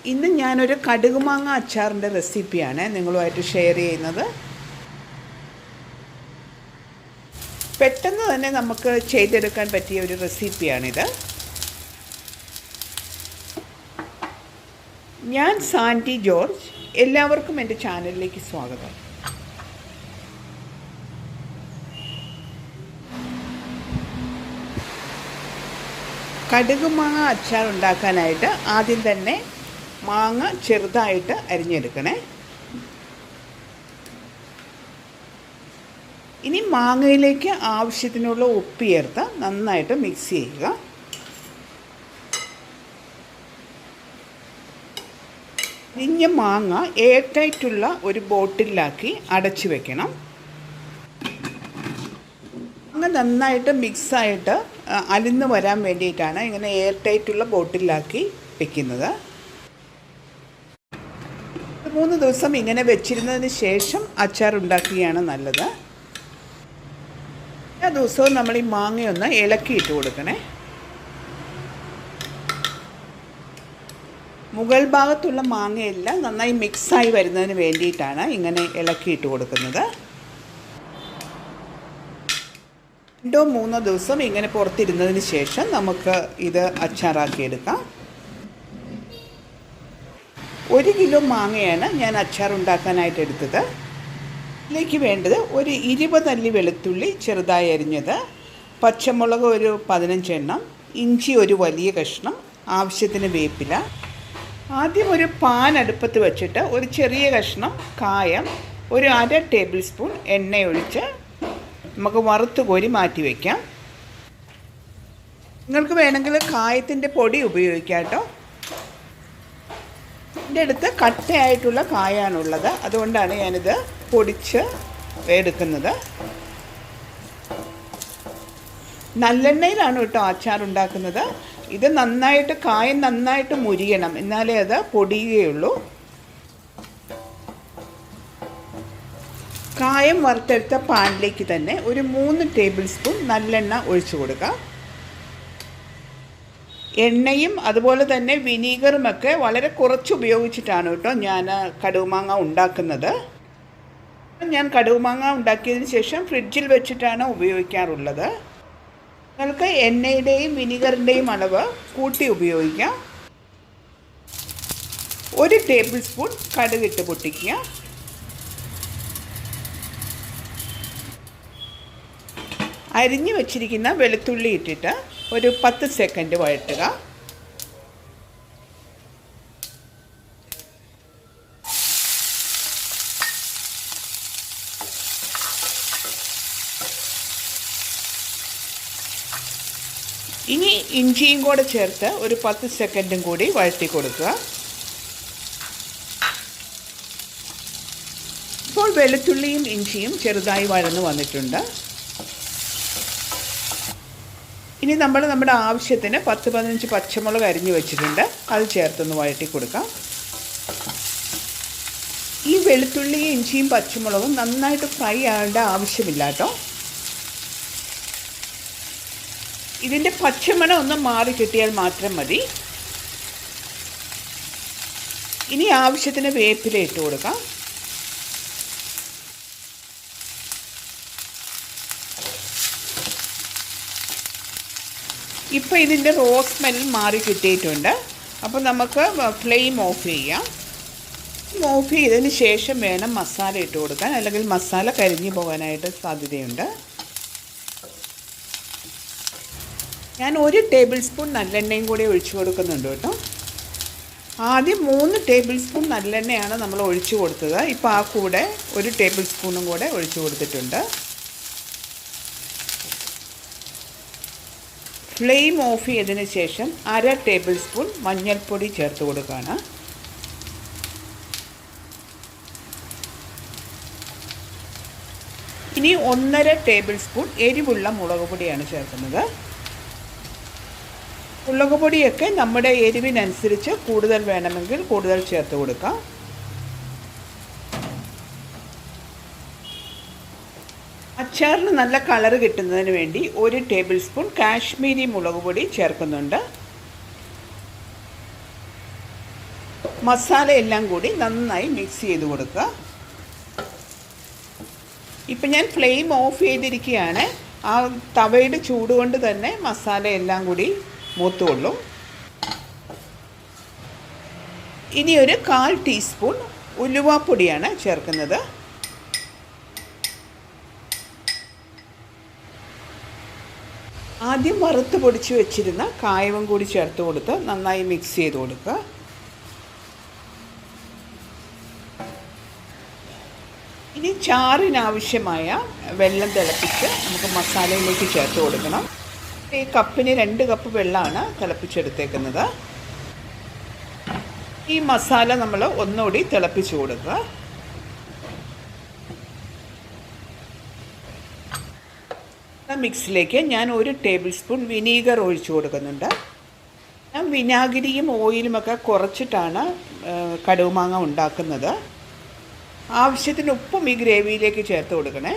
ഇന്ന് ഞാനൊരു കടുകുമാങ്ങ അച്ചാറിൻ്റെ റെസിപ്പിയാണ് നിങ്ങളുമായിട്ട് ഷെയർ ചെയ്യുന്നത്. പെട്ടെന്ന് തന്നെ നമുക്ക് ചെയ്തെടുക്കാൻ പറ്റിയ ഒരു റെസിപ്പിയാണിത്. ഞാൻ സാൻഡി ജോർജ്. എല്ലാവർക്കും എൻ്റെ ചാനലിലേക്ക് സ്വാഗതം. കടുകുമാങ്ങ അച്ചാർ ഉണ്ടാക്കാനായിട്ട് ആദ്യം തന്നെ മാങ്ങ ചെറുതായിട്ട് അരിഞ്ഞെടുക്കണേ. ഇനി മാങ്ങയിലേക്ക് ആവശ്യത്തിനുള്ള ഉപ്പ് ചേർത്ത് നന്നായിട്ട് മിക്സ് ചെയ്യുക. അരിഞ്ഞ മാങ്ങ എയർ ടൈറ്റുള്ള ഒരു ബോട്ടിലാക്കി അടച്ചു വെക്കണം. മാങ്ങ നന്നായിട്ട് മിക്സായിട്ട് അലിന്ന് വരാൻ വേണ്ടിയിട്ടാണ് ഇങ്ങനെ എയർ ടൈറ്റുള്ള ബോട്ടിലാക്കി വെക്കുന്നത്. 3 ദിവസം ഇങ്ങനെ വെച്ചിരുന്നതിന് ശേഷം അച്ചാർ ഉണ്ടാക്കുകയാണ് നല്ലത്. എല്ലാ ദിവസവും നമ്മൾ ഈ മാങ്ങയൊന്ന് ഇളക്കിയിട്ട് കൊടുക്കണേ. മുകൾ ഭാഗത്തുള്ള മാങ്ങയെല്ലാം നന്നായി മിക്സായി വരുന്നതിന് വേണ്ടിയിട്ടാണ് ഇങ്ങനെ ഇളക്കിയിട്ട് കൊടുക്കുന്നത്. 2-3 ദിവസം ഇങ്ങനെ പുറത്തിരുന്നതിന് ശേഷം നമുക്ക് ഇത് അച്ചാറാക്കിയെടുക്കാം. 1 കിലോ മാങ്ങയാണ് ഞാൻ അച്ചാർ ഉണ്ടാക്കാനായിട്ട് എടുത്തത്. ഇതിലേക്ക് വേണ്ടത് ഒരു 20 അല്ലി വെളുത്തുള്ളി ചെറുതായി അരിഞ്ഞത്, പച്ചമുളക് ഒരു 15 എണ്ണം, ഇഞ്ചി ഒരു വലിയ കഷ്ണം, ആവശ്യത്തിന് വേപ്പില. ആദ്യം ഒരു പാൻ അടുപ്പത്ത് വെച്ചിട്ട് ഒരു ചെറിയ കഷ്ണം കായം, ഒരു 1/2 ടേബിൾ സ്പൂൺ എണ്ണ ഒഴിച്ച് നമുക്ക് വറുത്ത് കോരി മാറ്റി വയ്ക്കാം. നിങ്ങൾക്ക് വേണമെങ്കിൽ കായത്തിൻ്റെ പൊടി ഉപയോഗിക്കാം കേട്ടോ. എൻ്റെ അടുത്ത് കട്ടയായിട്ടുള്ള കായാണുള്ളത്, അതുകൊണ്ടാണ് ഞാനിത് പൊടിച്ച് എടുക്കുന്നത്. നല്ലെണ്ണയിലാണ് കേട്ടോ അച്ചാർ ഉണ്ടാക്കുന്നത്. ഇത് നന്നായിട്ട് കായം നന്നായിട്ട് മുരിയണം, എന്നാലേ അത് പൊടിയുകയുള്ളൂ. കായം വറുത്തെടുത്ത പാനിലേക്ക് തന്നെ ഒരു 3 ടേബിൾ സ്പൂൺ നല്ലെണ്ണ ഒഴിച്ചു കൊടുക്കുക. എണ്ണയും അതുപോലെ തന്നെ വിനീഗറുമൊക്കെ വളരെ കുറച്ച് ഉപയോഗിച്ചിട്ടാണ് കേട്ടോ ഞാൻ കടുകുമാങ്ങ ഉണ്ടാക്കുന്നത്. ഞാൻ കടുകുമാങ്ങ ഉണ്ടാക്കിയതിന് ശേഷം ഫ്രിഡ്ജിൽ വെച്ചിട്ടാണ് ഉപയോഗിക്കാറുള്ളത്. നിങ്ങൾക്ക് എണ്ണയുടെയും വിനീഗറിൻ്റെയും അളവ് കൂട്ടി ഉപയോഗിക്കാം. 1 ടേബിൾ സ്പൂൺ കടുകിട്ട് പൊട്ടിക്കുക. അരിഞ്ഞു വച്ചിരിക്കുന്ന വെളുത്തുള്ളി ഇട്ടിട്ട് ഒരു 10 സെക്കൻഡ് വഴറ്റുക. ഇനി ഇഞ്ചിയും കൂടെ ചേർത്ത് ഒരു 10 സെക്കൻഡും കൂടി വഴറ്റി കൊടുക്കുക. ഇപ്പോൾ വെളുത്തുള്ളിയും ഇഞ്ചിയും ചെറുതായി വഴന്നു വന്നിട്ടുണ്ട്. ഇനി നമ്മൾ നമ്മുടെ ആവശ്യത്തിന് 10-15 പച്ചമുളക് അരിഞ്ഞു വെച്ചിട്ടുണ്ട്, അത് ചേർത്തൊന്ന് വഴറ്റി കൊടുക്കാം. ഈ വെളുത്തുള്ളിയും ഇഞ്ചിയും പച്ചമുളകും നന്നായിട്ട് ഫ്രൈ ആവേണ്ട ആവശ്യമില്ല കേട്ടോ. ഇതിൻ്റെ പച്ചമണം ഒന്ന് മാറി കിട്ടിയാൽ മാത്രം മതി. ഇനി ആവശ്യത്തിന് വേപ്പില ഇട്ട് കൊടുക്കാം. ഇപ്പോൾ ഇതിൻ്റെ റോ സ്മെൽ മാറി കിട്ടിയിട്ടുണ്ട്. അപ്പോൾ നമുക്ക് ഫ്ലെയിം ഓഫ് ചെയ്യാം. ഓഫ് ചെയ്തതിന് ശേഷം വേണം മസാല ഇട്ട് കൊടുക്കാൻ, അല്ലെങ്കിൽ മസാല കരിഞ്ഞു പോകാനായിട്ട് സാധ്യതയുണ്ട്. ഞാൻ 1 ടേബിൾ സ്പൂൺ നല്ലെണ്ണയും കൂടി ഒഴിച്ചു കൊടുക്കുന്നുണ്ട് കേട്ടോ. ആദ്യം 3 ടേബിൾ സ്പൂൺ നല്ലെണ്ണയാണ് നമ്മൾ ഒഴിച്ചു കൊടുത്തത്. ഇപ്പോൾ ആ കൂടെ 1 ടേബിൾ സ്പൂണും കൂടെ ഒഴിച്ചു കൊടുത്തിട്ടുണ്ട്. ഫ്ലെയിം ഓഫ് ചെയ്തതിന് ശേഷം 1/2 ടേബിൾ സ്പൂൺ മഞ്ഞൾപ്പൊടി ചേർത്ത് കൊടുക്കുകയാണ്. ഇനി 1.5 ടേബിൾ സ്പൂൺ എരിവുള്ള മുളക് പൊടിയാണ് ചേർക്കുന്നത്. മുളക് പൊടിയൊക്കെ നമ്മുടെ എരിവിനനുസരിച്ച് കൂടുതൽ വേണമെങ്കിൽ കൂടുതൽ ചേർത്ത് കൊടുക്കാം. അച്ചാറിന് നല്ല കളർ കിട്ടുന്നതിന് വേണ്ടി 1 ടേബിൾ സ്പൂൺ കാശ്മീരി മുളക് പൊടി ചേർക്കുന്നുണ്ട്. മസാല എല്ലാം കൂടി നന്നായി മിക്സ് ചെയ്ത് കൊടുക്കുക. ഇപ്പം ഞാൻ ഫ്ലെയിം ഓഫ് ചെയ്തിരിക്കുകയാണ്. ആ തവയുടെ ചൂട് കൊണ്ട് തന്നെ മസാല എല്ലാം കൂടി മൂത്തുകൊള്ളും. ഇനി ഒരു 1/4 ടീസ്പൂൺ ഉലുവാപ്പൊടിയാണ് ചേർക്കുന്നത്. ആദ്യം വറുത്ത് പൊടിച്ച് വെച്ചിരുന്ന കായവും കൂടി ചേർത്ത് കൊടുത്ത് നന്നായി മിക്സ് ചെയ്ത് കൊടുക്കുക. ഇനി ചാറിനാവശ്യമായ വെള്ളം തിളപ്പിച്ച് നമുക്ക് മസാലയിലേക്ക് ചേർത്ത് കൊടുക്കണം. ഈ കപ്പിന് 2 കപ്പ് വെള്ളമാണ് തിളപ്പിച്ചെടുത്തേക്കുന്നത്. ഈ മസാല നമ്മൾ ഒന്നുകൂടി തിളപ്പിച്ച് കൊടുക്കുക. മിക്സിലേക്ക് ഞാൻ 1 ടേബിൾ സ്പൂൺ വിനീഗർ ഒഴിച്ചു കൊടുക്കുന്നുണ്ട്. ഞാൻ വിനാഗിരിയും ഓയിലുമൊക്കെ കുറച്ചിട്ടാണ് കടുകുമാങ്ങ ഉണ്ടാക്കുന്നത്. ആവശ്യത്തിന് ഉപ്പും ഈ ഗ്രേവിയിലേക്ക് ചേർത്ത് കൊടുക്കണേ.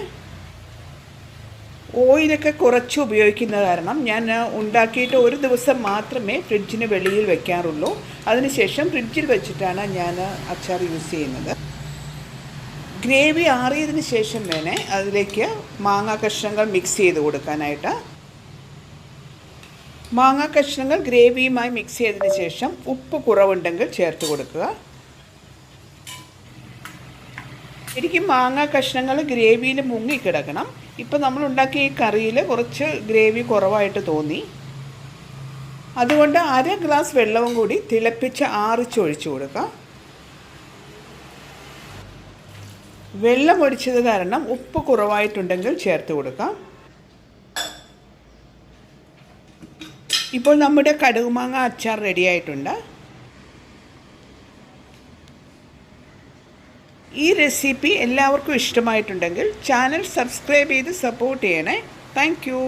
ഓയിലൊക്കെ കുറച്ച് ഉപയോഗിക്കുന്ന കാരണം ഞാൻ ഉണ്ടാക്കിയിട്ട് ഒരു ദിവസം മാത്രമേ ഫ്രിഡ്ജിന് വെളിയിൽ വെക്കാറുള്ളൂ. അതിനുശേഷം ഫ്രിഡ്ജിൽ വെച്ചിട്ടാണ് ഞാൻ അച്ചാർ യൂസ് ചെയ്യുന്നത്. ഗ്രേവി ആറിയതിന് ശേഷം വേണേ അതിലേക്ക് മാങ്ങാ കഷ്ണങ്ങൾ മിക്സ് ചെയ്ത് കൊടുക്കാനായിട്ട്. മാങ്ങാ കഷ്ണങ്ങൾ ഗ്രേവിയുമായി മിക്സ് ചെയ്തതിന് ശേഷം ഉപ്പ് കുറവുണ്ടെങ്കിൽ ചേർത്ത് കൊടുക്കുക. ശരിക്കും മാങ്ങാ കഷ്ണങ്ങൾ ഗ്രേവിയിൽ മുങ്ങിക്കിടക്കണം. ഇപ്പം നമ്മൾ ഉണ്ടാക്കിയ ഈ കറിയിൽ കുറച്ച് ഗ്രേവി കുറവായിട്ട് തോന്നി. അതുകൊണ്ട് 1/2 ഗ്ലാസ് വെള്ളവും കൂടി തിളപ്പിച്ച് ആറിച്ചൊഴിച്ചു കൊടുക്കുക. വെള്ളം ഒഴിച്ചത് കാരണം ഉപ്പ് കുറവായിട്ടുണ്ടെങ്കിൽ ചേർത്ത് കൊടുക്കാം. ഇപ്പോൾ നമ്മുടെ കടുകുമാങ്ങ അച്ചാർ റെഡിയായിട്ടുണ്ട്. ഈ റെസിപ്പി എല്ലാവർക്കും ഇഷ്ടമായിട്ടുണ്ടെങ്കിൽ ചാനൽ സബ്സ്ക്രൈബ് ചെയ്ത് സപ്പോർട്ട് ചെയ്യണേ. Thank you.